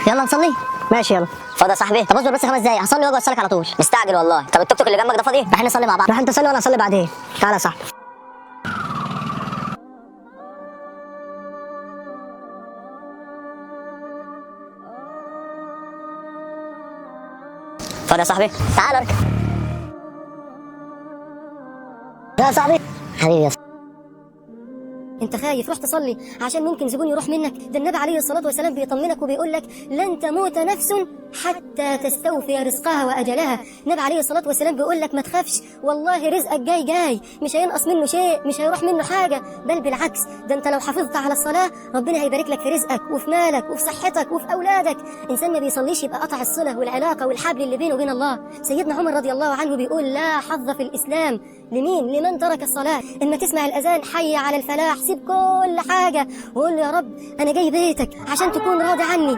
يلا نصلي. ماشي يلا. فاضي يا صاحبي؟ طب اصبر بس 5 دقايق هصلي واجي اوصلك على طول. مستعجل والله. طب التوك توك اللي جنبك ده فاضي؟ رايحين نصلي مع بعض. راح انت صلي وانا اصلي بعدين. تعالى يا صاحبي. فاضي يا صاحبي؟ تعال اركب. يا صاحبي حبيبي يا صاحبي. انت خايف روح تصلي عشان ممكن زبون يروح منك. ده النبي عليه الصلاة والسلام بيطمنك وبيقول لك لن تموت نفس حتى تستوفي رزقها وأجلها. النبي عليه الصلاة والسلام بيقول لك ما تخافش، والله رزقك جاي مش هينقص منه شيء، مش هيروح منه حاجة، بل بالعكس ده انت لو حافظت على الصلاة ربنا هيبارك لك في رزقك وفي مالك وفي صحتك وفي أولادك. إنسان ما بيصليش يبقى قطع الصلة والعلاقة والحبل اللي بينه وبين الله. سيدنا عمر رضي الله عنه بيقول لا حظ في الإسلام لمين؟ لمن ترك الصلاة. اما تسمع الأذان حي على الفلاح سيب كل حاجة وقول له يا رب أنا جاي بيتك عشان تكون راضي عني.